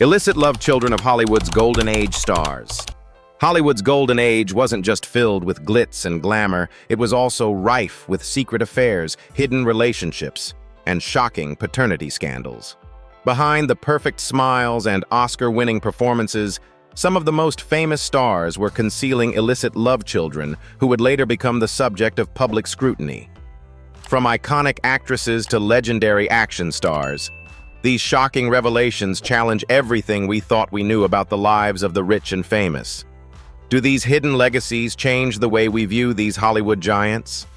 Illicit love children of Hollywood's golden age stars. Hollywood's golden age wasn't just filled with glitz and glamour, it was also rife with secret affairs, hidden relationships, and shocking paternity scandals. Behind the perfect smiles and Oscar-winning performances, some of the most famous stars were concealing illicit love children who would later become the subject of public scrutiny. From iconic actresses to legendary action stars, these shocking revelations challenge everything we thought we knew about the lives of the rich and famous. Do these hidden legacies change the way we view these Hollywood giants?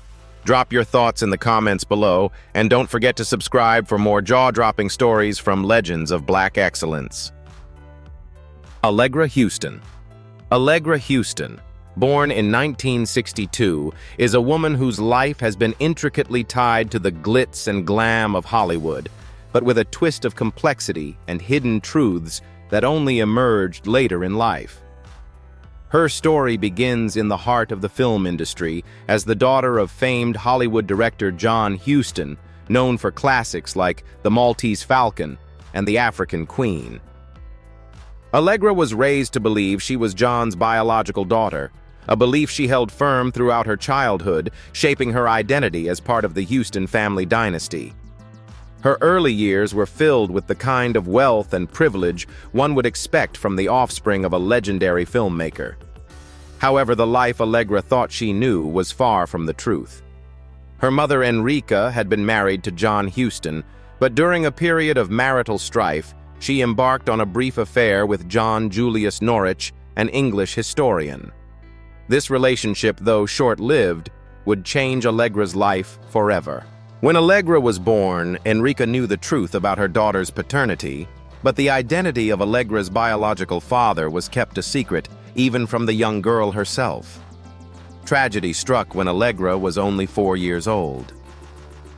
Drop your thoughts in the comments below, and don't forget to subscribe for more jaw-dropping stories from legends of black excellence. Allegra Houston. Allegra Houston, born in 1962, is a woman whose life has been intricately tied to the glitz and glam of Hollywood, but with a twist of complexity and hidden truths that only emerged later in life. Her story begins in the heart of the film industry as the daughter of famed Hollywood director John Huston, known for classics like The Maltese Falcon and The African Queen. Allegra was raised to believe she was John's biological daughter, a belief she held firm throughout her childhood, shaping her identity as part of the Houston family dynasty. Her early years were filled with the kind of wealth and privilege one would expect from the offspring of a legendary filmmaker. However, the life Allegra thought she knew was far from the truth. Her mother Enrica had been married to John Huston, but during a period of marital strife, she embarked on a brief affair with John Julius Norwich, an English historian. This relationship, though short-lived, would change Allegra's life forever. When Allegra was born, Enrica knew the truth about her daughter's paternity, but the identity of Allegra's biological father was kept a secret, even from the young girl herself. Tragedy struck when Allegra was only 4 years old.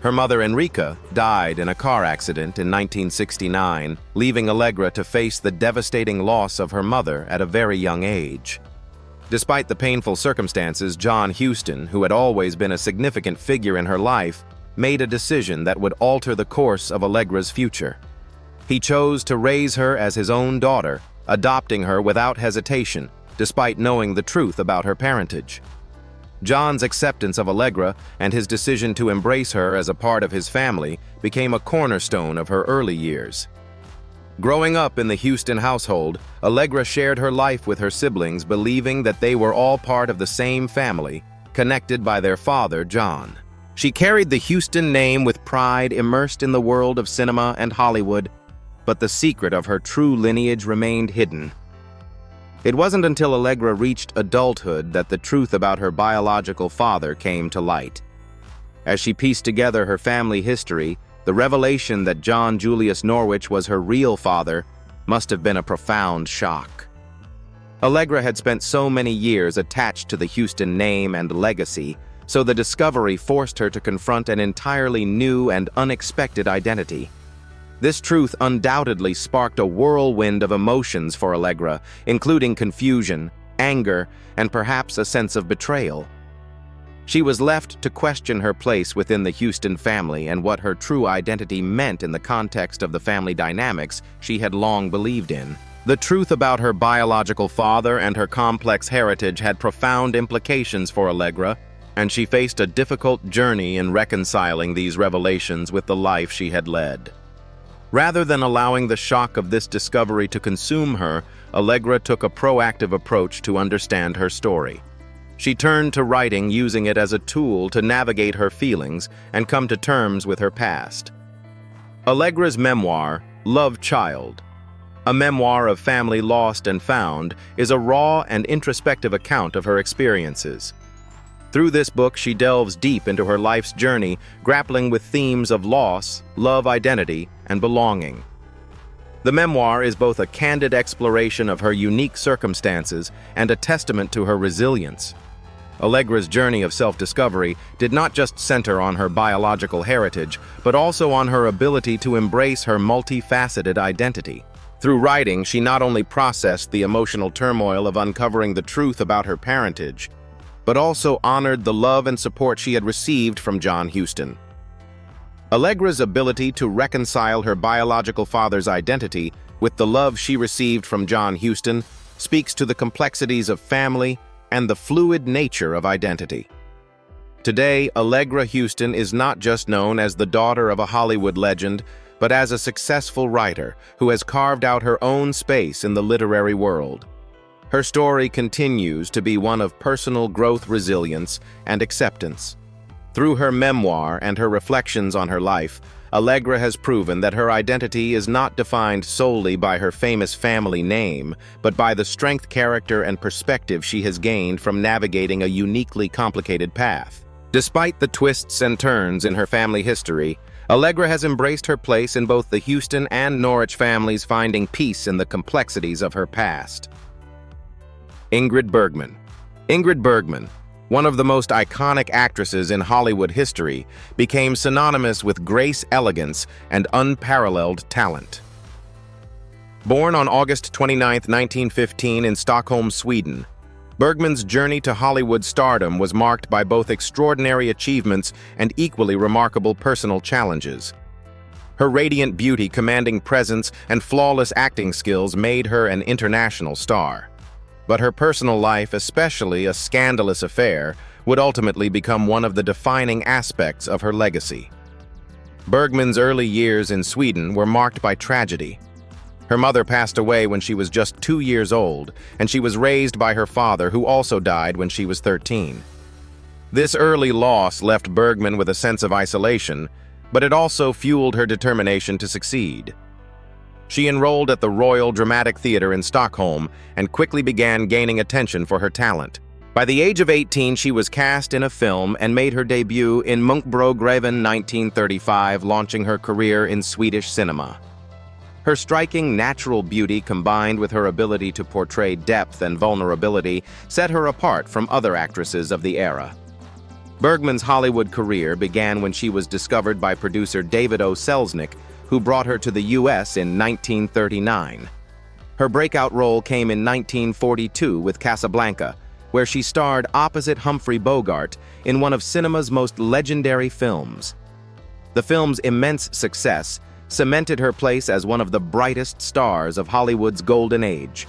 Her mother Enrica died in a car accident in 1969, leaving Allegra to face the devastating loss of her mother at a very young age. Despite the painful circumstances, John Huston, who had always been a significant figure in her life, made a decision that would alter the course of Allegra's future. He chose to raise her as his own daughter, adopting her without hesitation, despite knowing the truth about her parentage. John's acceptance of Allegra and his decision to embrace her as a part of his family became a cornerstone of her early years. Growing up in the Houston household, Allegra shared her life with her siblings, believing that they were all part of the same family, connected by their father, John. She carried the Houston name with pride, immersed in the world of cinema and Hollywood, but the secret of her true lineage remained hidden. It wasn't until Allegra reached adulthood that the truth about her biological father came to light. As she pieced together her family history, the revelation that John Julius Norwich was her real father must have been a profound shock. Allegra had spent so many years attached to the Houston name and legacy, so the discovery forced her to confront an entirely new and unexpected identity. This truth undoubtedly sparked a whirlwind of emotions for Allegra, including confusion, anger, and perhaps a sense of betrayal. She was left to question her place within the Houston family and what her true identity meant in the context of the family dynamics she had long believed in. The truth about her biological father and her complex heritage had profound implications for Allegra, and she faced a difficult journey in reconciling these revelations with the life she had led. Rather than allowing the shock of this discovery to consume her, Allegra took a proactive approach to understand her story. She turned to writing, using it as a tool to navigate her feelings and come to terms with her past. Allegra's memoir, Love Child, a memoir of family lost and found, is a raw and introspective account of her experiences. Through this book, she delves deep into her life's journey, grappling with themes of loss, love, identity, and belonging. The memoir is both a candid exploration of her unique circumstances and a testament to her resilience. Allegra's journey of self-discovery did not just center on her biological heritage, but also on her ability to embrace her multifaceted identity. Through writing, she not only processed the emotional turmoil of uncovering the truth about her parentage, but also honored the love and support she had received from John Huston. Allegra's ability to reconcile her biological father's identity with the love she received from John Huston, speaks to the complexities of family and the fluid nature of identity. Today, Allegra Huston is not just known as the daughter of a Hollywood legend, but as a successful writer who has carved out her own space in the literary world. Her story continues to be one of personal growth, resilience, and acceptance. Through her memoir and her reflections on her life, Allegra has proven that her identity is not defined solely by her famous family name, but by the strength, character, and perspective she has gained from navigating a uniquely complicated path. Despite the twists and turns in her family history, Allegra has embraced her place in both the Huston and Norwich families, finding peace in the complexities of her past. Ingrid Bergman. Ingrid Bergman, one of the most iconic actresses in Hollywood history, became synonymous with grace, elegance, and unparalleled talent. Born on August 29, 1915 in Stockholm, Sweden, Bergman's journey to Hollywood stardom was marked by both extraordinary achievements and equally remarkable personal challenges. Her radiant beauty, commanding presence, and flawless acting skills made her an international star. But her personal life, especially a scandalous affair, would ultimately become one of the defining aspects of her legacy. Bergman's early years in Sweden were marked by tragedy. Her mother passed away when she was just 2 years old, and she was raised by her father, who also died when she was 13. This early loss left Bergman with a sense of isolation, but it also fueled her determination to succeed. She enrolled at the Royal Dramatic Theatre in Stockholm and quickly began gaining attention for her talent. By the age of 18, she was cast in a film and made her debut in Munkbrogreven 1935, launching her career in Swedish cinema. Her striking natural beauty, combined with her ability to portray depth and vulnerability, set her apart from other actresses of the era. Bergman's Hollywood career began when she was discovered by producer David O. Selznick, who brought her to the U.S. in 1939. Her breakout role came in 1942 with Casablanca, where she starred opposite Humphrey Bogart in one of cinema's most legendary films. The film's immense success cemented her place as one of the brightest stars of Hollywood's golden age.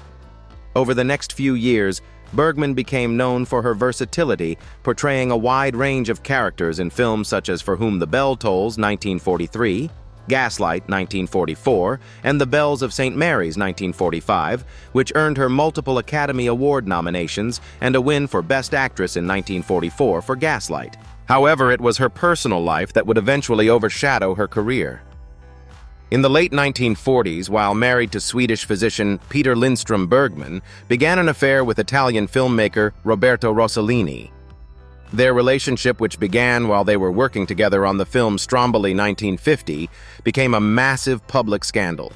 Over the next few years, Bergman became known for her versatility, portraying a wide range of characters in films such as For Whom the Bell Tolls, 1943, Gaslight, 1944, and The Bells of St. Mary's, 1945, which earned her multiple Academy Award nominations and a win for Best Actress in 1944 for Gaslight. However, it was her personal life that would eventually overshadow her career. In the late 1940s, while married to Swedish physician Peter Lindström, Bergman began an affair with Italian filmmaker Roberto Rossellini. Their relationship, which began while they were working together on the film Stromboli 1950, became a massive public scandal.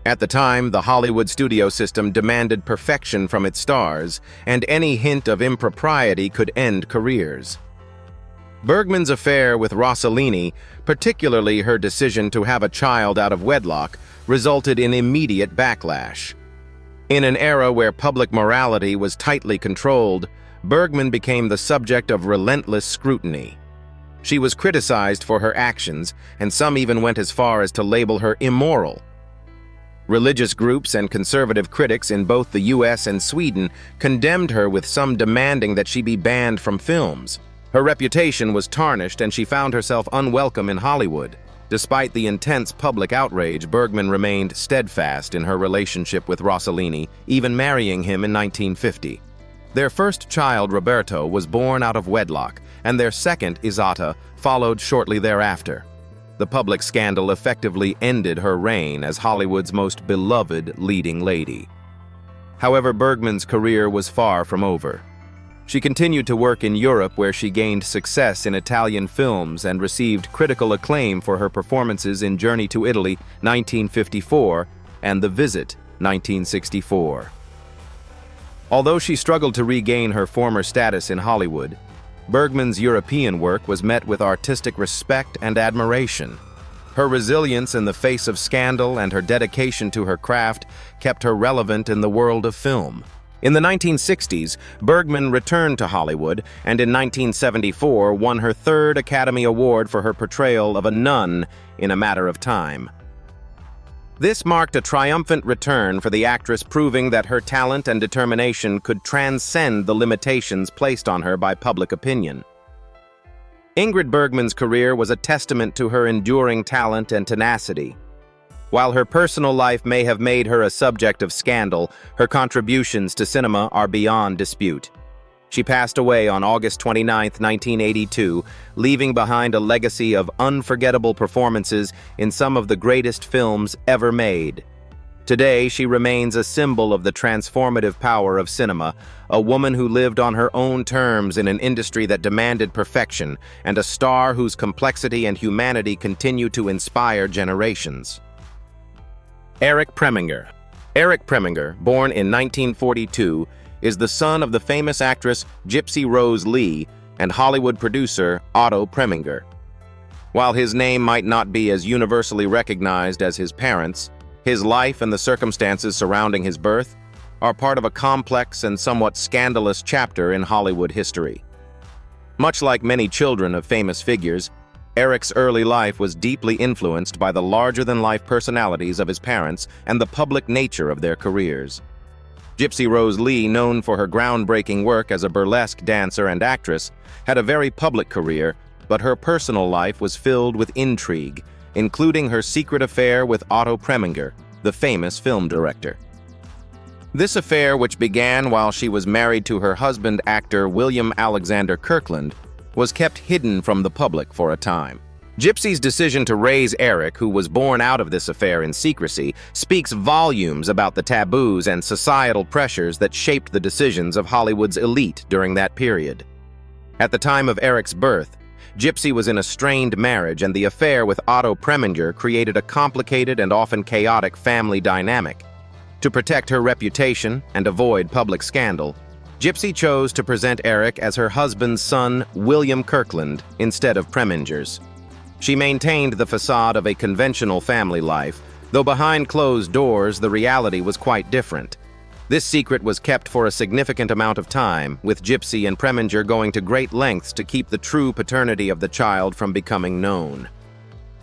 At the time, the Hollywood studio system demanded perfection from its stars, and any hint of impropriety could end careers. Bergman's affair with Rossellini, particularly her decision to have a child out of wedlock, resulted in immediate backlash. In an era where public morality was tightly controlled, Bergman became the subject of relentless scrutiny. She was criticized for her actions, and some even went as far as to label her immoral. Religious groups and conservative critics in both the US and Sweden condemned her, with some demanding that she be banned from films. Her reputation was tarnished, and she found herself unwelcome in Hollywood. Despite the intense public outrage, Bergman remained steadfast in her relationship with Rossellini, even marrying him in 1950. Their first child, Roberto, was born out of wedlock, and their second, Isotta, followed shortly thereafter. The public scandal effectively ended her reign as Hollywood's most beloved leading lady. However, Bergman's career was far from over. She continued to work in Europe, where she gained success in Italian films and received critical acclaim for her performances in Journey to Italy, 1954, and The Visit, 1964. Although she struggled to regain her former status in Hollywood, Bergman's European work was met with artistic respect and admiration. Her resilience in the face of scandal and her dedication to her craft kept her relevant in the world of film. In the 1960s, Bergman returned to Hollywood and in 1974 won her third Academy Award for her portrayal of a nun in A Matter of Time. This marked a triumphant return for the actress, proving that her talent and determination could transcend the limitations placed on her by public opinion. Ingrid Bergman's career was a testament to her enduring talent and tenacity. While her personal life may have made her a subject of scandal, her contributions to cinema are beyond dispute. She passed away on August 29, 1982, leaving behind a legacy of unforgettable performances in some of the greatest films ever made. Today, she remains a symbol of the transformative power of cinema, a woman who lived on her own terms in an industry that demanded perfection, and a star whose complexity and humanity continue to inspire generations. Erich Preminger. Erich Preminger, born in 1942, is the son of the famous actress Gypsy Rose Lee and Hollywood producer Otto Preminger. While his name might not be as universally recognized as his parents', his life and the circumstances surrounding his birth are part of a complex and somewhat scandalous chapter in Hollywood history. Much like many children of famous figures, Erich's early life was deeply influenced by the larger-than-life personalities of his parents and the public nature of their careers. Gypsy Rose Lee, known for her groundbreaking work as a burlesque dancer and actress, had a very public career, but her personal life was filled with intrigue, including her secret affair with Otto Preminger, the famous film director. This affair, which began while she was married to her husband, actor William Alexander Kirkland, was kept hidden from the public for a time. Gypsy's decision to raise Erich, who was born out of this affair in secrecy, speaks volumes about the taboos and societal pressures that shaped the decisions of Hollywood's elite during that period. At the time of Erich's birth, Gypsy was in a strained marriage, and the affair with Otto Preminger created a complicated and often chaotic family dynamic. To protect her reputation and avoid public scandal, Gypsy chose to present Erich as her husband's son, William Kirkland, instead of Preminger's. She maintained the facade of a conventional family life, though behind closed doors the reality was quite different. This secret was kept for a significant amount of time, with Gypsy and Preminger going to great lengths to keep the true paternity of the child from becoming known.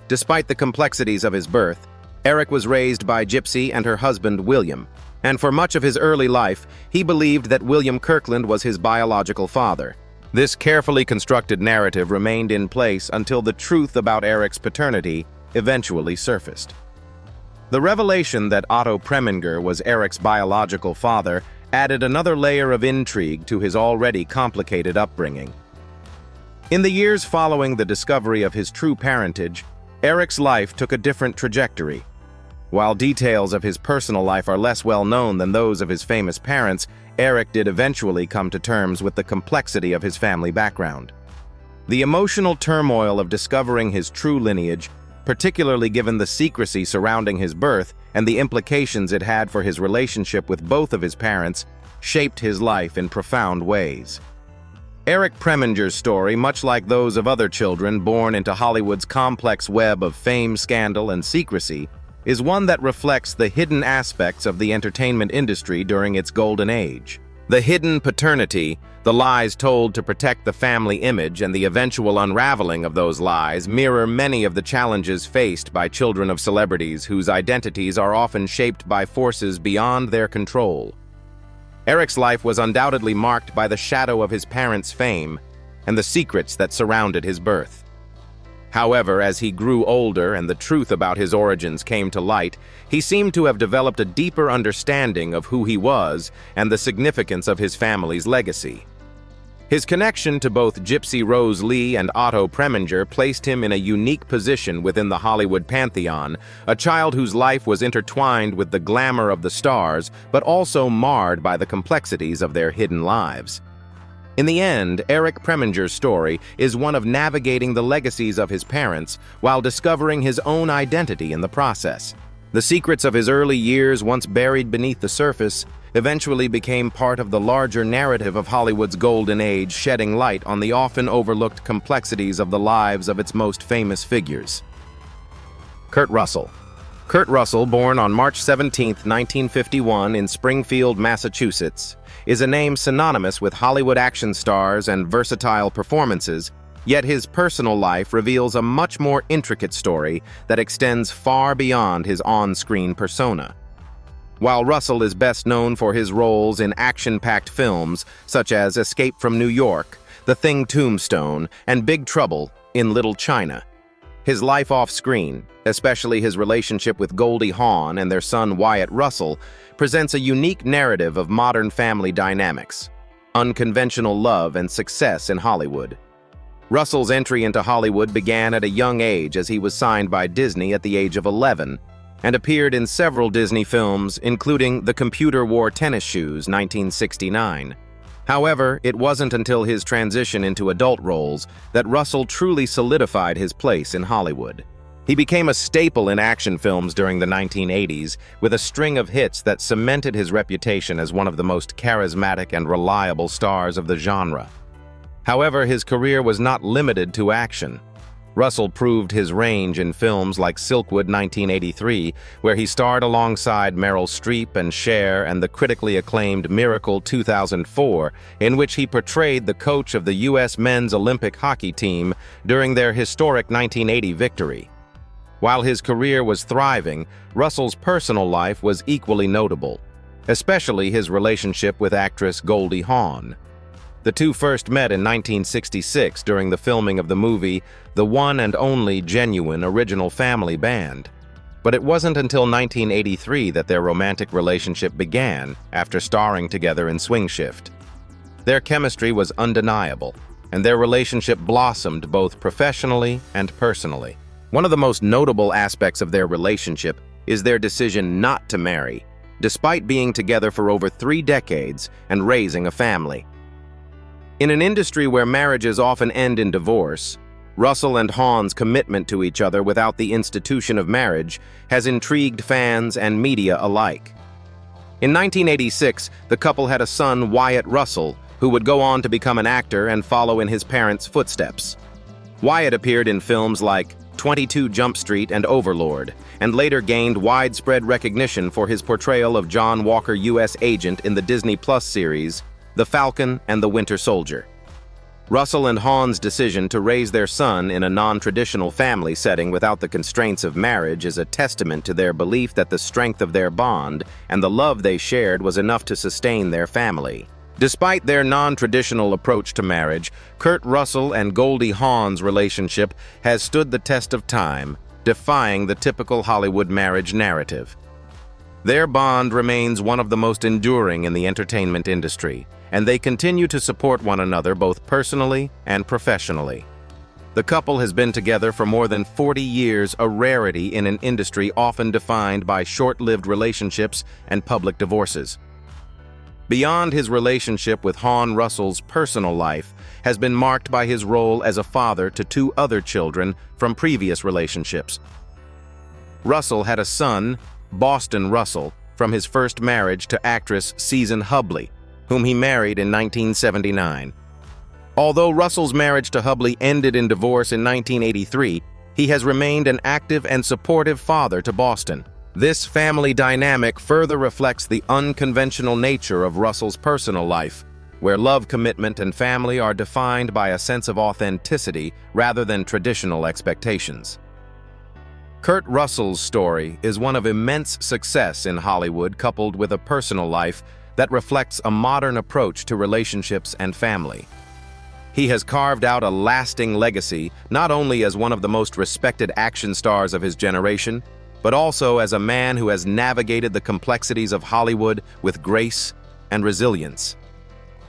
Despite the complexities of his birth, Erich was raised by Gypsy and her husband William, and for much of his early life, he believed that William Kirkland was his biological father. This carefully constructed narrative remained in place until the truth about Erich's paternity eventually surfaced. The revelation that Otto Preminger was Erich's biological father added another layer of intrigue to his already complicated upbringing. In the years following the discovery of his true parentage, Erich's life took a different trajectory. While details of his personal life are less well known than those of his famous parents, Erich did eventually come to terms with the complexity of his family background. The emotional turmoil of discovering his true lineage, particularly given the secrecy surrounding his birth and the implications it had for his relationship with both of his parents, shaped his life in profound ways. Erich Preminger's story, much like those of other children born into Hollywood's complex web of fame, scandal, and secrecy, is one that reflects the hidden aspects of the entertainment industry during its golden age. The hidden paternity, the lies told to protect the family image, and the eventual unraveling of those lies mirror many of the challenges faced by children of celebrities whose identities are often shaped by forces beyond their control. Erich's life was undoubtedly marked by the shadow of his parents' fame and the secrets that surrounded his birth. However, as he grew older and the truth about his origins came to light, he seemed to have developed a deeper understanding of who he was and the significance of his family's legacy. His connection to both Gypsy Rose Lee and Otto Preminger placed him in a unique position within the Hollywood pantheon, a child whose life was intertwined with the glamour of the stars, but also marred by the complexities of their hidden lives. In the end, Erich Preminger's story is one of navigating the legacies of his parents while discovering his own identity in the process. The secrets of his early years, once buried beneath the surface, eventually became part of the larger narrative of Hollywood's golden age, shedding light on the often overlooked complexities of the lives of its most famous figures. Kurt Russell. Kurt Russell, born on March 17, 1951 in Springfield, Massachusetts, is a name synonymous with Hollywood action stars and versatile performances, Yet his personal life reveals a much more intricate story that extends far beyond his on-screen persona. While Russell is best known for his roles in action-packed films such as Escape from New York, The Thing Tombstone, and Big Trouble in Little China, his life off-screen, especially his relationship with Goldie Hawn and their son Wyatt Russell, presents a unique narrative of modern family dynamics, unconventional love, and success in Hollywood. Russell's entry into Hollywood began at a young age as he was signed by Disney at the age of 11 and appeared in several Disney films, including The Computer Wore Tennis Shoes, 1969. However, it wasn't until his transition into adult roles that Russell truly solidified his place in Hollywood. He became a staple in action films during the 1980s, with a string of hits that cemented his reputation as one of the most charismatic and reliable stars of the genre. However, his career was not limited to action. Russell proved his range in films like Silkwood 1983, where he starred alongside Meryl Streep and Cher, and the critically acclaimed Miracle 2004, in which he portrayed the coach of the U.S. men's Olympic hockey team during their historic 1980 victory. While his career was thriving, Russell's personal life was equally notable, especially his relationship with actress Goldie Hawn. The two first met in 1966 during the filming of the movie The One and Only Genuine Original Family Band. But it wasn't until 1983 that their romantic relationship began after starring together in Swing Shift. Their chemistry was undeniable, and their relationship blossomed both professionally and personally. One of the most notable aspects of their relationship is their decision not to marry, despite being together for over 3 decades and raising a family. In an industry where marriages often end in divorce, Russell and Hawn's commitment to each other without the institution of marriage has intrigued fans and media alike. In 1986, the couple had a son, Wyatt Russell, who would go on to become an actor and follow in his parents' footsteps. Wyatt appeared in films like 22 Jump Street and Overlord, and later gained widespread recognition for his portrayal of John Walker, U.S. agent in the Disney Plus series The Falcon and the Winter Soldier. Russell and Hawn's decision to raise their son in a non-traditional family setting without the constraints of marriage is a testament to their belief that the strength of their bond and the love they shared was enough to sustain their family. Despite their non-traditional approach to marriage, Kurt Russell and Goldie Hawn's relationship has stood the test of time, defying the typical Hollywood marriage narrative. Their bond remains one of the most enduring in the entertainment industry, and they continue to support one another both personally and professionally. The couple has been together for more than 40 years, a rarity in an industry often defined by short-lived relationships and public divorces. Beyond his relationship with Hawn, Russell's personal life has been marked by his role as a father to 2 other children from previous relationships. Russell had a son, Boston Russell, from his first marriage to actress Susan Hubley, whom he married in 1979. Although Russell's marriage to Hubley ended in divorce in 1983, he has remained an active and supportive father to Boston. This family dynamic further reflects the unconventional nature of Russell's personal life, where love, commitment, and family are defined by a sense of authenticity rather than traditional expectations. Kurt Russell's story is one of immense success in Hollywood, coupled with a personal life that reflects a modern approach to relationships and family. He has carved out a lasting legacy, not only as one of the most respected action stars of his generation, but also as a man who has navigated the complexities of Hollywood with grace and resilience.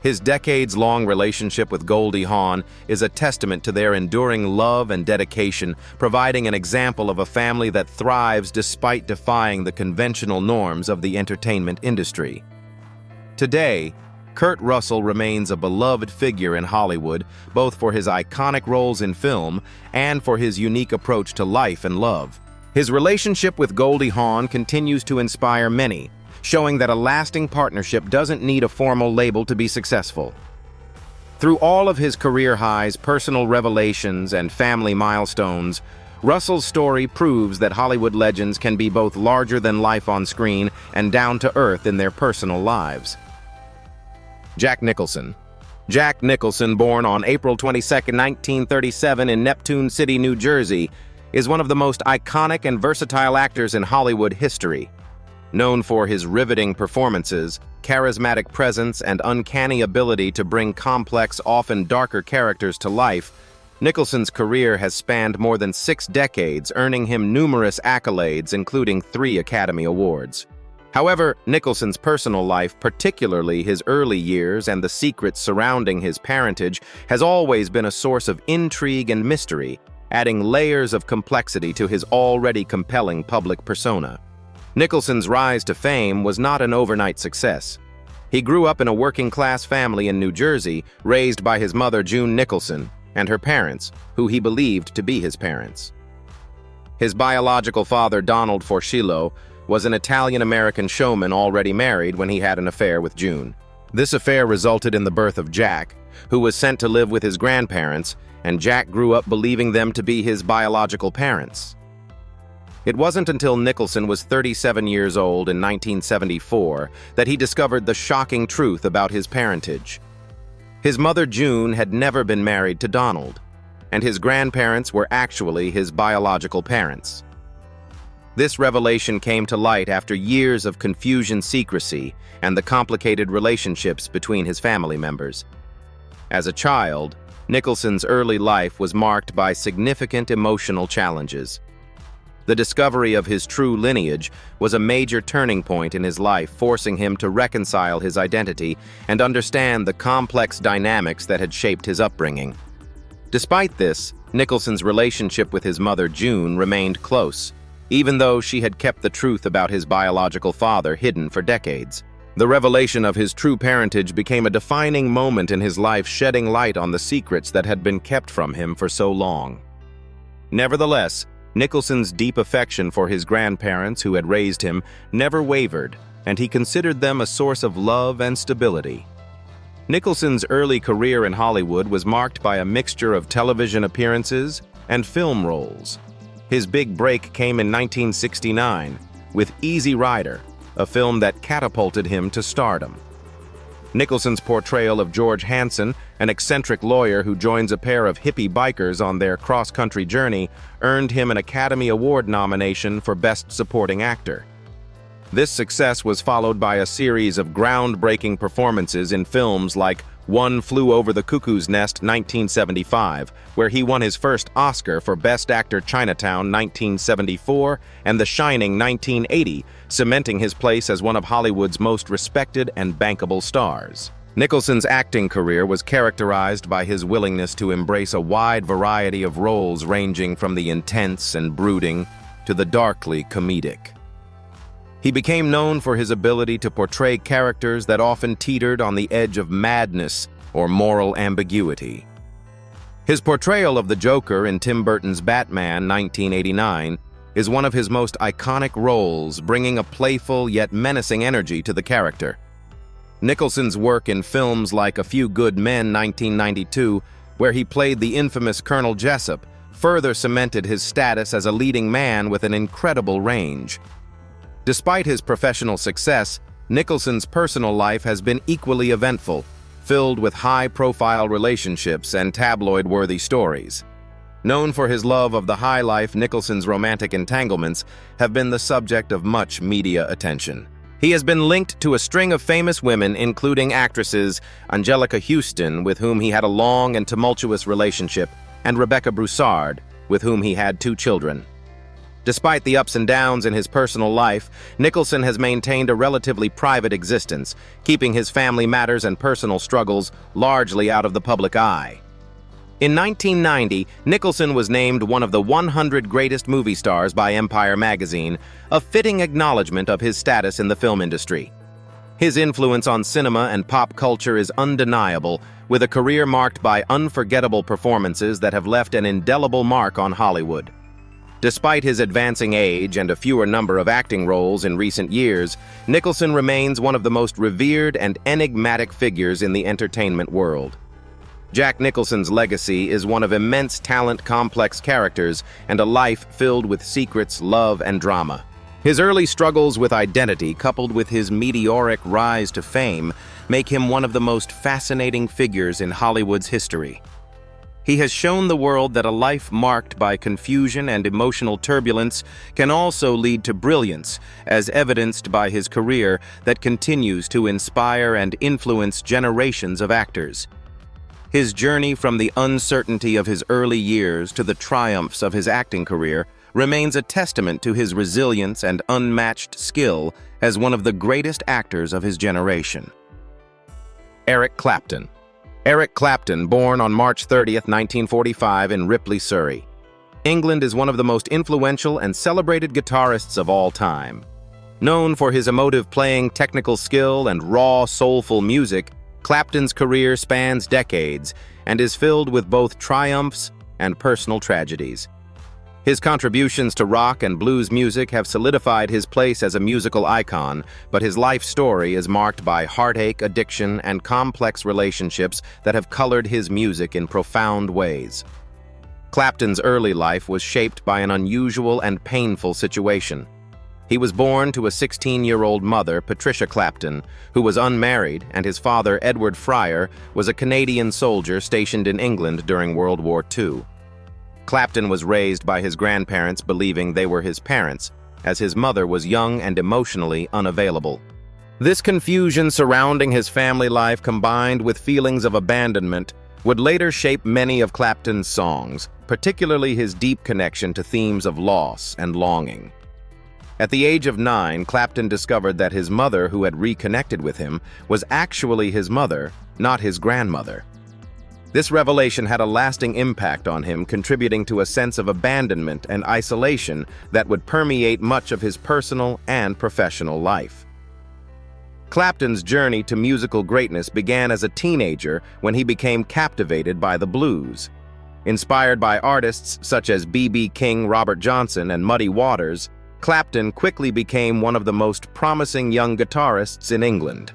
His decades-long relationship with Goldie Hawn is a testament to their enduring love and dedication, providing an example of a family that thrives despite defying the conventional norms of the entertainment industry. Today, Kurt Russell remains a beloved figure in Hollywood, both for his iconic roles in film and for his unique approach to life and love. His relationship with Goldie Hawn continues to inspire many, showing that a lasting partnership doesn't need a formal label to be successful. Through all of his career highs, personal revelations, and family milestones, Russell's story proves that Hollywood legends can be both larger than life on screen and down to earth in their personal lives. Jack Nicholson. Jack Nicholson, born on April 22, 1937 in Neptune City, New Jersey, is one of the most iconic and versatile actors in Hollywood history. Known for his riveting performances, charismatic presence, and uncanny ability to bring complex, often darker characters to life, Nicholson's career has spanned more than 6 decades, earning him numerous accolades, including 3 Academy Awards. However, Nicholson's personal life, particularly his early years and the secrets surrounding his parentage, has always been a source of intrigue and mystery, adding layers of complexity to his already compelling public persona. Nicholson's rise to fame was not an overnight success. He grew up in a working-class family in New Jersey, raised by his mother, June Nicholson, and her parents, who he believed to be his parents. His biological father, Donald Forshillo, was an Italian-American showman already married when he had an affair with June. This affair resulted in the birth of Jack, who was sent to live with his grandparents, and Jack grew up believing them to be his biological parents. It wasn't until Nicholson was 37 years old in 1974 that he discovered the shocking truth about his parentage. His mother, June, had never been married to Donald, and his grandparents were actually his biological parents. This revelation came to light after years of confusion, secrecy, and the complicated relationships between his family members. As a child, Nicholson's early life was marked by significant emotional challenges. The discovery of his true lineage was a major turning point in his life, forcing him to reconcile his identity and understand the complex dynamics that had shaped his upbringing. Despite this, Nicholson's relationship with his mother, June, remained close, even though she had kept the truth about his biological father hidden for decades. The revelation of his true parentage became a defining moment in his life, shedding light on the secrets that had been kept from him for so long. Nevertheless, Nicholson's deep affection for his grandparents who had raised him never wavered, and he considered them a source of love and stability. Nicholson's early career in Hollywood was marked by a mixture of television appearances and film roles. His big break came in 1969 with Easy Rider, a film that catapulted him to stardom. Nicholson's portrayal of George Hanson, an eccentric lawyer who joins a pair of hippie bikers on their cross-country journey, earned him an Academy Award nomination for Best Supporting Actor. This success was followed by a series of groundbreaking performances in films like One Flew Over the Cuckoo's Nest 1975, where he won his first Oscar for Best Actor, Chinatown 1974, and The Shining 1980, cementing his place as one of Hollywood's most respected and bankable stars. Nicholson's acting career was characterized by his willingness to embrace a wide variety of roles ranging from the intense and brooding to the darkly comedic. He became known for his ability to portray characters that often teetered on the edge of madness or moral ambiguity. His portrayal of the Joker in Tim Burton's Batman 1989 is one of his most iconic roles, bringing a playful yet menacing energy to the character. Nicholson's work in films like A Few Good Men 1992, where he played the infamous Colonel Jessup, further cemented his status as a leading man with an incredible range. Despite his professional success, Nicholson's personal life has been equally eventful, filled with high-profile relationships and tabloid-worthy stories. Known for his love of the high life, Nicholson's romantic entanglements have been the subject of much media attention. He has been linked to a string of famous women, including actresses Angelica Houston, with whom he had a long and tumultuous relationship, and Rebecca Broussard, with whom he had 2 children. Despite the ups and downs in his personal life, Nicholson has maintained a relatively private existence, keeping his family matters and personal struggles largely out of the public eye. In 1990, Nicholson was named one of the 100 greatest movie stars by Empire magazine, a fitting acknowledgement of his status in the film industry. His influence on cinema and pop culture is undeniable, with a career marked by unforgettable performances that have left an indelible mark on Hollywood. Despite his advancing age and a fewer number of acting roles in recent years, Nicholson remains one of the most revered and enigmatic figures in the entertainment world. Jack Nicholson's legacy is one of immense talent, complex characters, and a life filled with secrets, love, and drama. His early struggles with identity, coupled with his meteoric rise to fame, make him one of the most fascinating figures in Hollywood's history. He has shown the world that a life marked by confusion and emotional turbulence can also lead to brilliance, as evidenced by his career that continues to inspire and influence generations of actors. His journey from the uncertainty of his early years to the triumphs of his acting career remains a testament to his resilience and unmatched skill as one of the greatest actors of his generation. Eric Clapton. Eric Clapton, born on March 30th, 1945 in Ripley, Surrey. England is one of the most influential and celebrated guitarists of all time. Known for his emotive playing, technical skill, and raw, soulful music, Clapton's career spans decades and is filled with both triumphs and personal tragedies. His contributions to rock and blues music have solidified his place as a musical icon, but his life story is marked by heartache, addiction, and complex relationships that have colored his music in profound ways. Clapton's early life was shaped by an unusual and painful situation. He was born to a 16-year-old mother, Patricia Clapton, who was unmarried, and his father, Edward Fryer, was a Canadian soldier stationed in England during World War II. Clapton was raised by his grandparents believing they were his parents, as his mother was young and emotionally unavailable. This confusion surrounding his family life, combined with feelings of abandonment, would later shape many of Clapton's songs, particularly his deep connection to themes of loss and longing. At the age of 9, Clapton discovered that his mother, who had reconnected with him, was actually his mother, not his grandmother. This revelation had a lasting impact on him, contributing to a sense of abandonment and isolation that would permeate much of his personal and professional life. Clapton's journey to musical greatness began as a teenager when he became captivated by the blues. Inspired by artists such as B.B. King, Robert Johnson, and Muddy Waters, Clapton quickly became one of the most promising young guitarists in England.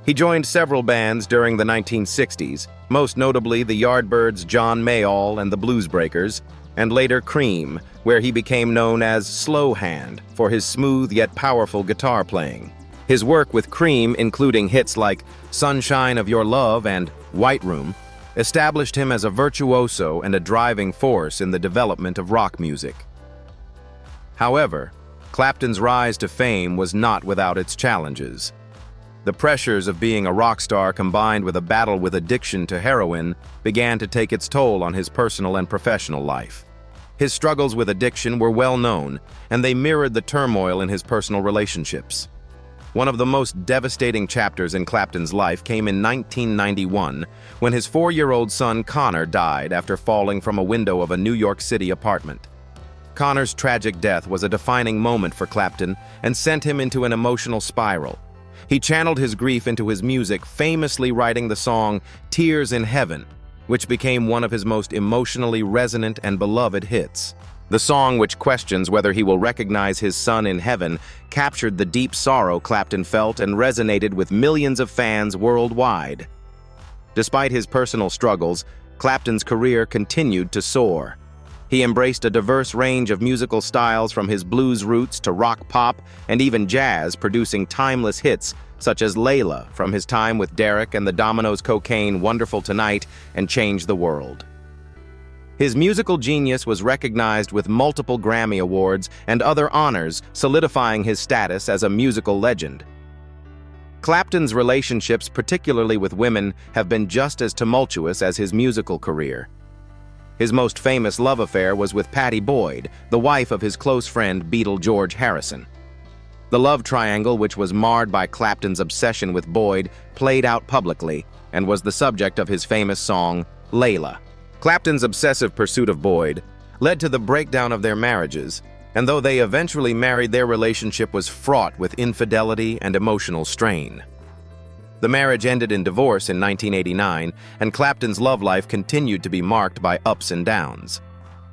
He joined several bands during the 1960s, most notably the Yardbirds' John Mayall and the Bluesbreakers, and later Cream, where he became known as Slow Hand for his smooth yet powerful guitar playing. His work with Cream, including hits like Sunshine of Your Love and White Room, established him as a virtuoso and a driving force in the development of rock music. However, Clapton's rise to fame was not without its challenges. The pressures of being a rock star combined with a battle with addiction to heroin began to take its toll on his personal and professional life. His struggles with addiction were well known, and they mirrored the turmoil in his personal relationships. One of the most devastating chapters in Clapton's life came in 1991, when his 4-year-old son Connor died after falling from a window of a New York City apartment. Connor's tragic death was a defining moment for Clapton and sent him into an emotional spiral. He channeled his grief into his music, famously writing the song "Tears in Heaven," which became one of his most emotionally resonant and beloved hits. The song, which questions whether he will recognize his son in heaven, captured the deep sorrow Clapton felt and resonated with millions of fans worldwide. Despite his personal struggles, Clapton's career continued to soar. He embraced a diverse range of musical styles, from his blues roots to rock pop and even jazz, producing timeless hits such as Layla from his time with Derek and the Dominoes' Cocaine, Wonderful Tonight, and Change the World. His musical genius was recognized with multiple Grammy Awards and other honors, solidifying his status as a musical legend. Clapton's relationships, particularly with women, have been just as tumultuous as his musical career. His most famous love affair was with Pattie Boyd, the wife of his close friend Beatle George Harrison. The love triangle, which was marred by Clapton's obsession with Boyd, played out publicly and was the subject of his famous song, Layla. Clapton's obsessive pursuit of Boyd led to the breakdown of their marriages, and though they eventually married, their relationship was fraught with infidelity and emotional strain. The marriage ended in divorce in 1989, and Clapton's love life continued to be marked by ups and downs.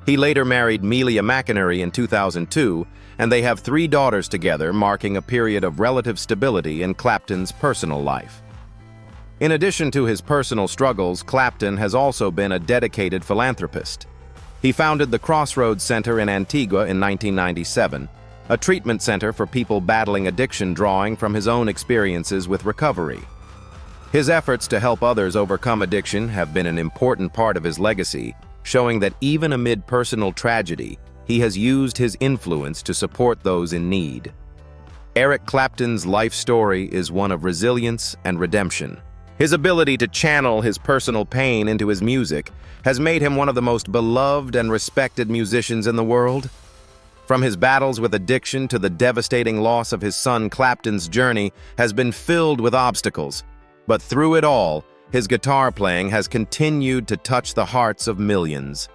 He later married Melia McInerney in 2002, and they have 3 daughters together, marking a period of relative stability in Clapton's personal life. In addition to his personal struggles, Clapton has also been a dedicated philanthropist. He founded the Crossroads Center in Antigua in 1997, a treatment center for people battling addiction drawing from his own experiences with recovery. His efforts to help others overcome addiction have been an important part of his legacy, showing that even amid personal tragedy, he has used his influence to support those in need. Eric Clapton's life story is one of resilience and redemption. His ability to channel his personal pain into his music has made him one of the most beloved and respected musicians in the world. From his battles with addiction to the devastating loss of his son, Clapton's journey has been filled with obstacles. But through it all, his guitar playing has continued to touch the hearts of millions.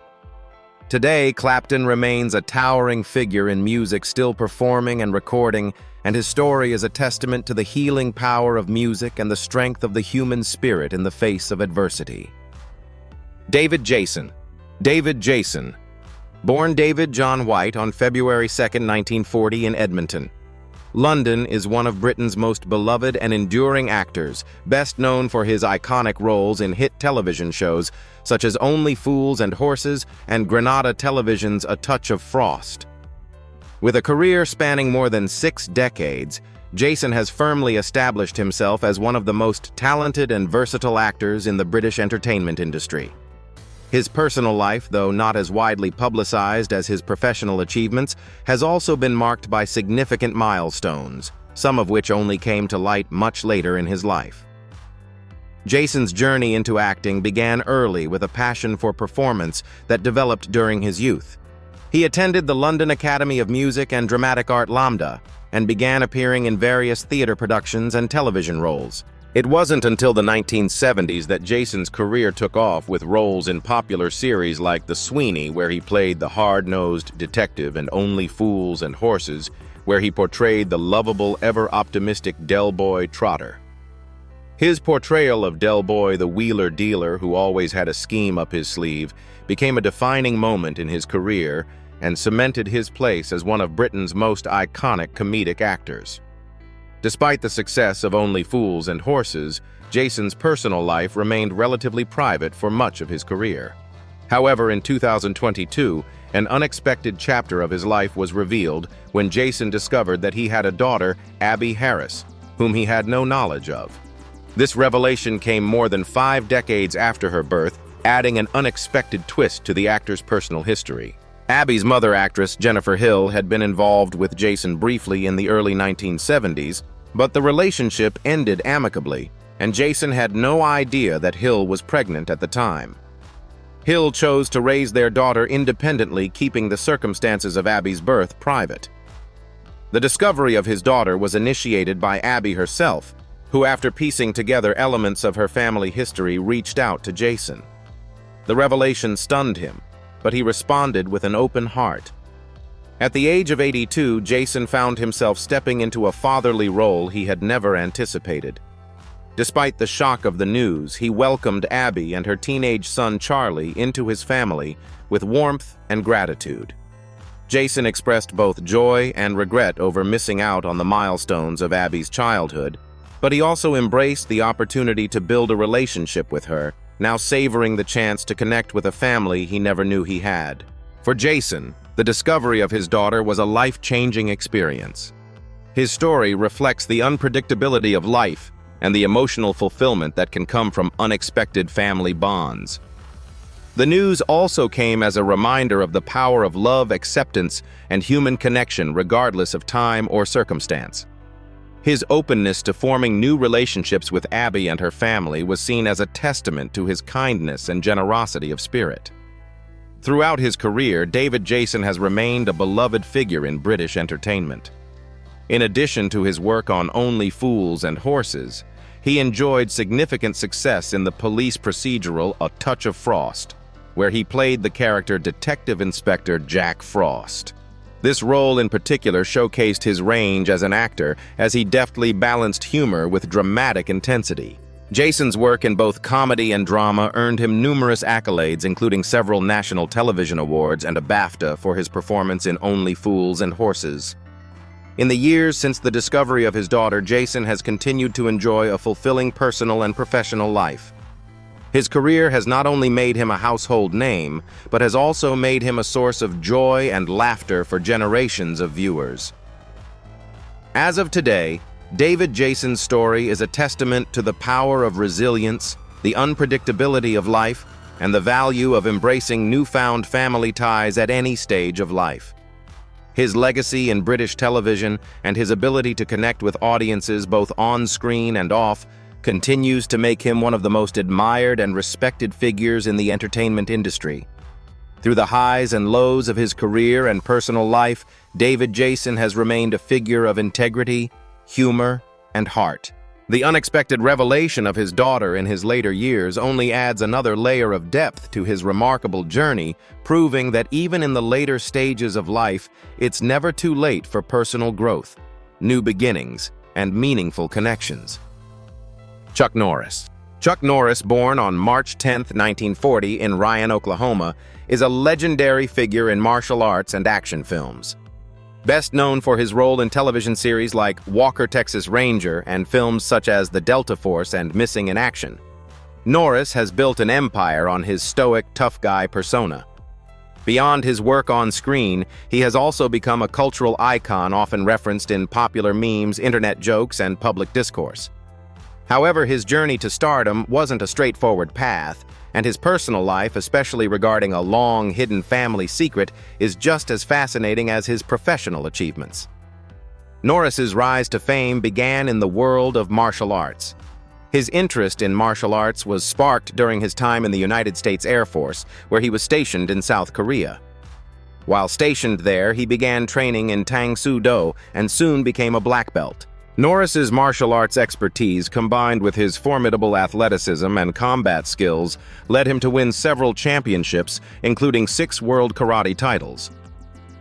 Today, Clapton remains a towering figure in music, still performing and recording, and his story is a testament to the healing power of music and the strength of the human spirit in the face of adversity. David Jason. David Jason. Born David John White on February 2, 1940 in Edmonton. London is one of Britain's most beloved and enduring actors, best known for his iconic roles in hit television shows such as Only Fools and Horses and Granada Television's A Touch of Frost. With a career spanning more than 6 decades, Jason has firmly established himself as one of the most talented and versatile actors in the British entertainment industry. His personal life, though not as widely publicized as his professional achievements, has also been marked by significant milestones, some of which only came to light much later in his life. Jason's journey into acting began early with a passion for performance that developed during his youth. He attended the London Academy of Music and Dramatic Art LAMDA and began appearing in various theater productions and television roles. It wasn't until the 1970s that Jason's career took off with roles in popular series like The Sweeney, where he played the hard-nosed detective, and Only Fools and Horses, where he portrayed the lovable, ever-optimistic Del Boy Trotter. His portrayal of Del Boy, the wheeler dealer who always had a scheme up his sleeve, became a defining moment in his career and cemented his place as one of Britain's most iconic comedic actors. Despite the success of Only Fools and Horses, Jason's personal life remained relatively private for much of his career. However, in 2022, an unexpected chapter of his life was revealed when Jason discovered that he had a daughter, Abby Harris, whom he had no knowledge of. This revelation came more than 5 decades after her birth, adding an unexpected twist to the actor's personal history. Abby's mother, actress Jennifer Hill, had been involved with Jason briefly in the early 1970s, but the relationship ended amicably, and Jason had no idea that Hill was pregnant at the time. Hill chose to raise their daughter independently, keeping the circumstances of Abby's birth private. The discovery of his daughter was initiated by Abby herself, who, after piecing together elements of her family history, reached out to Jason. The revelation stunned him, but he responded with an open heart. At the age of 82, Jason found himself stepping into a fatherly role he had never anticipated. Despite the shock of the news, he welcomed Abby and her teenage son Charlie into his family with warmth and gratitude. Jason expressed both joy and regret over missing out on the milestones of Abby's childhood, but he also embraced the opportunity to build a relationship with her, now savoring the chance to connect with a family he never knew he had. For Jason, the discovery of his daughter was a life-changing experience. His story reflects the unpredictability of life and the emotional fulfillment that can come from unexpected family bonds. The news also came as a reminder of the power of love, acceptance, and human connection regardless of time or circumstance. His openness to forming new relationships with Abby and her family was seen as a testament to his kindness and generosity of spirit. Throughout his career, David Jason has remained a beloved figure in British entertainment. In addition to his work on Only Fools and Horses, he enjoyed significant success in the police procedural A Touch of Frost, where he played the character Detective Inspector Jack Frost. This role in particular showcased his range as an actor, as he deftly balanced humor with dramatic intensity. Jason's work in both comedy and drama earned him numerous accolades, including several national television awards and a BAFTA for his performance in Only Fools and Horses. In the years since the discovery of his daughter, Jason has continued to enjoy a fulfilling personal and professional life. His career has not only made him a household name, but has also made him a source of joy and laughter for generations of viewers. As of today, David Jason's story is a testament to the power of resilience, the unpredictability of life, and the value of embracing newfound family ties at any stage of life. His legacy in British television and his ability to connect with audiences both on screen and off continues to make him one of the most admired and respected figures in the entertainment industry. Through the highs and lows of his career and personal life, David Jason has remained a figure of integrity, humor, and heart. The unexpected revelation of his daughter in his later years only adds another layer of depth to his remarkable journey, proving that even in the later stages of life, it's never too late for personal growth, new beginnings, and meaningful connections. Chuck Norris. Chuck Norris, born on March 10, 1940 in Ryan, Oklahoma, is a legendary figure in martial arts and action films. Best known for his role in television series like Walker, Texas Ranger and films such as The Delta Force and Missing in Action, Norris has built an empire on his stoic, tough guy persona. Beyond his work on screen, he has also become a cultural icon often referenced in popular memes, internet jokes, and public discourse. However, his journey to stardom wasn't a straightforward path, and his personal life, especially regarding a long-hidden family secret, is just as fascinating as his professional achievements. Norris's rise to fame began in the world of martial arts. His interest in martial arts was sparked during his time in the United States Air Force, where he was stationed in South Korea. While stationed there, he began training in Tang Soo Do and soon became a black belt. Norris's martial arts expertise, combined with his formidable athleticism and combat skills, led him to win several championships, including 6 world karate titles.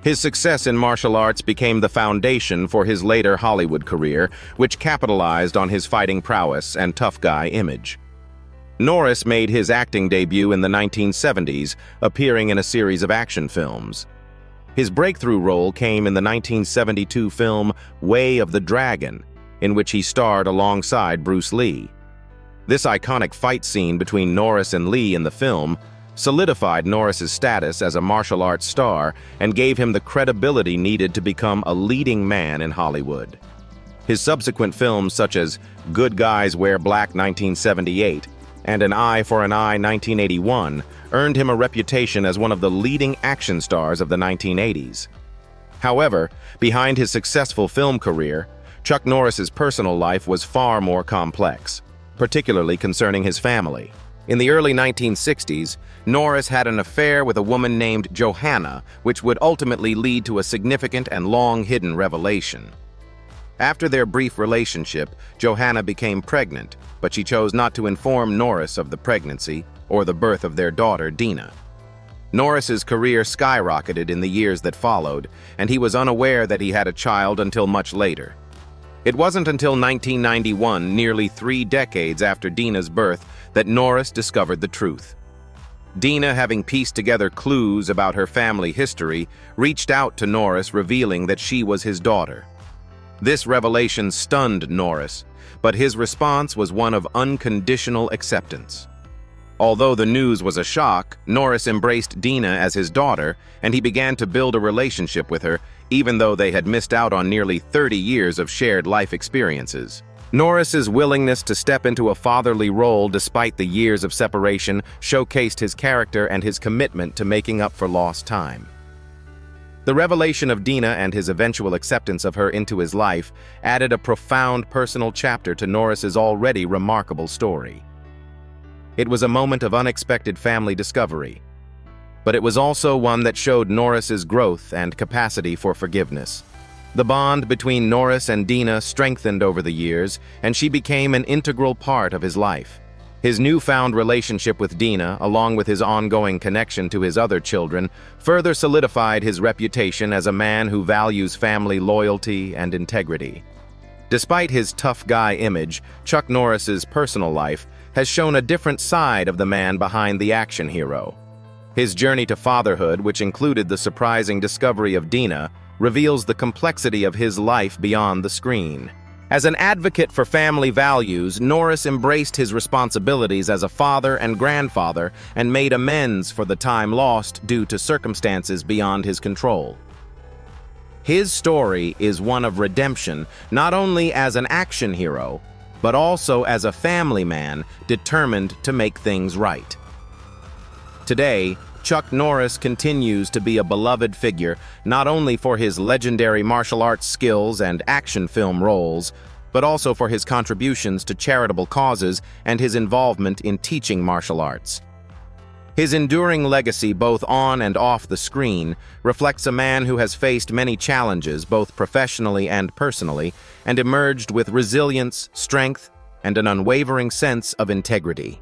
His success in martial arts became the foundation for his later Hollywood career, which capitalized on his fighting prowess and tough guy image. Norris made his acting debut in the 1970s, appearing in a series of action films. His breakthrough role came in the 1972 film Way of the Dragon, in which he starred alongside Bruce Lee. This iconic fight scene between Norris and Lee in the film solidified Norris's status as a martial arts star and gave him the credibility needed to become a leading man in Hollywood. His subsequent films such as Good Guys Wear Black 1978 and An Eye for an Eye 1981 earned him a reputation as one of the leading action stars of the 1980s. However, behind his successful film career, Chuck Norris's personal life was far more complex, particularly concerning his family. In the early 1960s, Norris had an affair with a woman named Johanna, which would ultimately lead to a significant and long-hidden revelation. After their brief relationship, Johanna became pregnant, but she chose not to inform Norris of the pregnancy or the birth of their daughter, Dina. Norris's career skyrocketed in the years that followed, and he was unaware that he had a child until much later. It wasn't until 1991, nearly 3 decades after Dina's birth, that Norris discovered the truth. Dina, having pieced together clues about her family history, reached out to Norris, revealing that she was his daughter. This revelation stunned Norris, but his response was one of unconditional acceptance. Although the news was a shock, Norris embraced Dina as his daughter, and he began to build a relationship with her, even though they had missed out on nearly 30 years of shared life experiences. Norris's willingness to step into a fatherly role despite the years of separation showcased his character and his commitment to making up for lost time. The revelation of Dina and his eventual acceptance of her into his life added a profound personal chapter to Norris's already remarkable story. It was a moment of unexpected family discovery, but it was also one that showed Norris's growth and capacity for forgiveness. The bond between Norris and Dina strengthened over the years, and she became an integral part of his life. His newfound relationship with Dina, along with his ongoing connection to his other children, further solidified his reputation as a man who values family loyalty and integrity. Despite his tough guy image, Chuck Norris's personal life has shown a different side of the man behind the action hero. His journey to fatherhood, which included the surprising discovery of Dina, reveals the complexity of his life beyond the screen. As an advocate for family values, Norris embraced his responsibilities as a father and grandfather and made amends for the time lost due to circumstances beyond his control. His story is one of redemption, not only as an action hero, but also as a family man determined to make things right. Today, Chuck Norris continues to be a beloved figure, not only for his legendary martial arts skills and action film roles, but also for his contributions to charitable causes and his involvement in teaching martial arts. His enduring legacy both on and off the screen reflects a man who has faced many challenges both professionally and personally and emerged with resilience, strength, and an unwavering sense of integrity.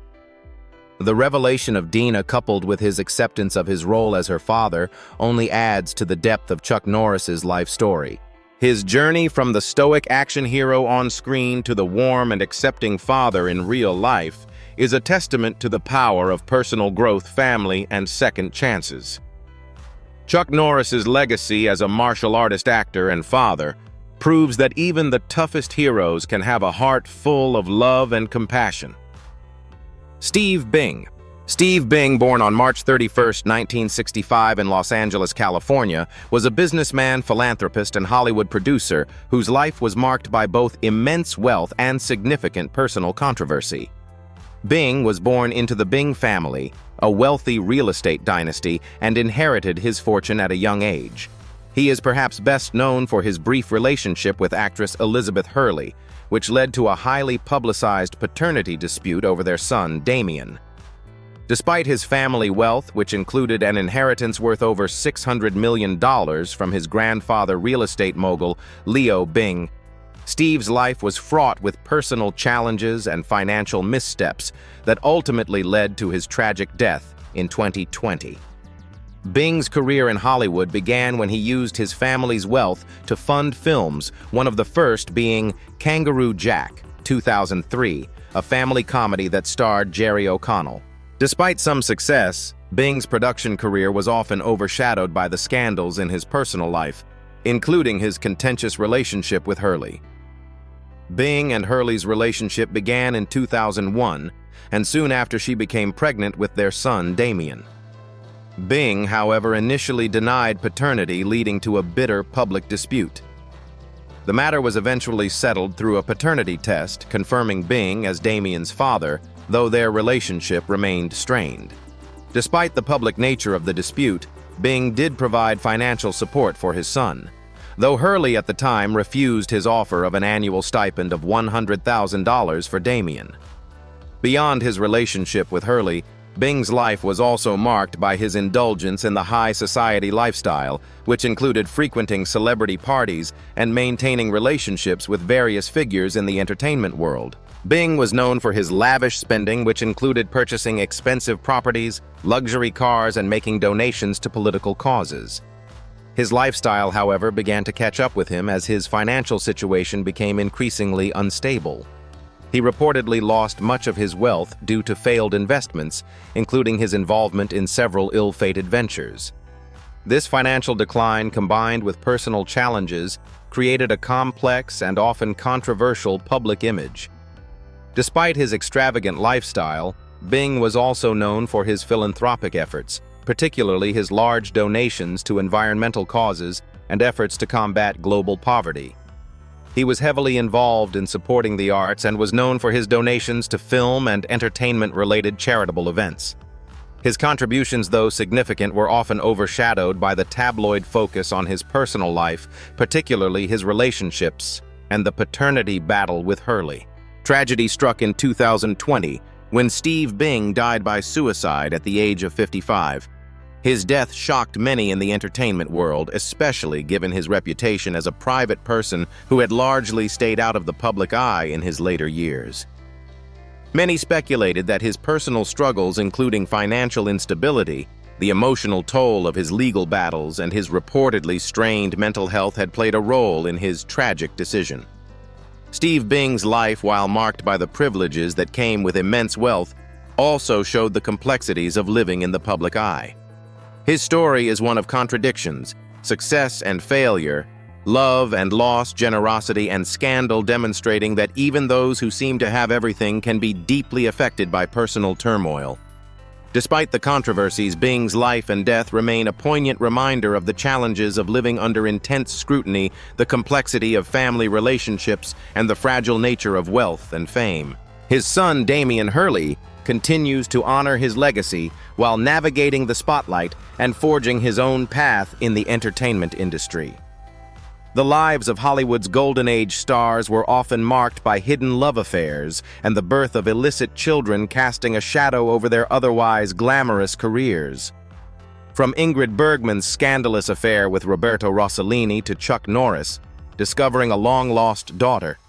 The revelation of Dina, coupled with his acceptance of his role as her father, only adds to the depth of Chuck Norris's life story. His journey from the stoic action hero on screen to the warm and accepting father in real life is a testament to the power of personal growth, family, and second chances. Chuck Norris's legacy as a martial artist, actor, and father proves that even the toughest heroes can have a heart full of love and compassion. Steve Bing. Steve Bing, born on March 31, 1965 in Los Angeles, California, was a businessman, philanthropist, and Hollywood producer whose life was marked by both immense wealth and significant personal controversy. Bing was born into the Bing family, a wealthy real estate dynasty, and inherited his fortune at a young age. He is perhaps best known for his brief relationship with actress Elizabeth Hurley, which led to a highly publicized paternity dispute over their son, Damien. Despite his family wealth, which included an inheritance worth over $600 million from his grandfather, real estate mogul Leo Bing, Steve's life was fraught with personal challenges and financial missteps that ultimately led to his tragic death in 2020. Bing's career in Hollywood began when he used his family's wealth to fund films, one of the first being Kangaroo Jack, 2003, a family comedy that starred Jerry O'Connell. Despite some success, Bing's production career was often overshadowed by the scandals in his personal life, including his contentious relationship with Hurley. Bing and Hurley's relationship began in 2001, and soon after she became pregnant with their son, Damien. Bing, however, initially denied paternity, leading to a bitter public dispute. The matter was eventually settled through a paternity test, confirming Bing as Damien's father, though their relationship remained strained. Despite the public nature of the dispute, Bing did provide financial support for his son, though Hurley at the time refused his offer of an annual stipend of $100,000 for Damien. Beyond his relationship with Hurley, Bing's life was also marked by his indulgence in the high society lifestyle, which included frequenting celebrity parties and maintaining relationships with various figures in the entertainment world. Bing was known for his lavish spending, which included purchasing expensive properties, luxury cars, and making donations to political causes. His lifestyle, however, began to catch up with him as his financial situation became increasingly unstable. He reportedly lost much of his wealth due to failed investments, including his involvement in several ill-fated ventures. This financial decline, combined with personal challenges, created a complex and often controversial public image. Despite his extravagant lifestyle, Bing was also known for his philanthropic efforts, particularly his large donations to environmental causes and efforts to combat global poverty. He was heavily involved in supporting the arts and was known for his donations to film and entertainment-related charitable events. His contributions, though significant, were often overshadowed by the tabloid focus on his personal life, particularly his relationships and the paternity battle with Hurley. Tragedy struck in 2020 when Steve Bing died by suicide at the age of 55. His death shocked many in the entertainment world, especially given his reputation as a private person who had largely stayed out of the public eye in his later years. Many speculated that his personal struggles, including financial instability, the emotional toll of his legal battles, and his reportedly strained mental health had played a role in his tragic decision. Steve Bing's life, while marked by the privileges that came with immense wealth, also showed the complexities of living in the public eye. His story is one of contradictions, success and failure, love and loss, generosity and scandal, demonstrating that even those who seem to have everything can be deeply affected by personal turmoil. Despite the controversies, Bing's life and death remain a poignant reminder of the challenges of living under intense scrutiny, the complexity of family relationships, and the fragile nature of wealth and fame. His son, Damian Hurley, continues to honor his legacy while navigating the spotlight and forging his own path in the entertainment industry. The lives of Hollywood's golden age stars were often marked by hidden love affairs and the birth of illicit children, casting a shadow over their otherwise glamorous careers. From Ingrid Bergman's scandalous affair with Roberto Rossellini to Chuck Norris discovering a long-lost daughter,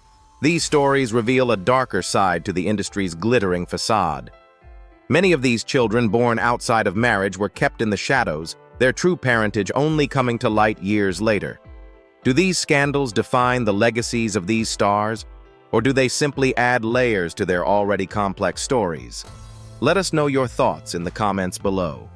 these stories reveal a darker side to the industry's glittering facade. Many of these children born outside of marriage were kept in the shadows, their true parentage only coming to light years later. Do these scandals define the legacies of these stars, or do they simply add layers to their already complex stories? Let us know your thoughts in the comments below.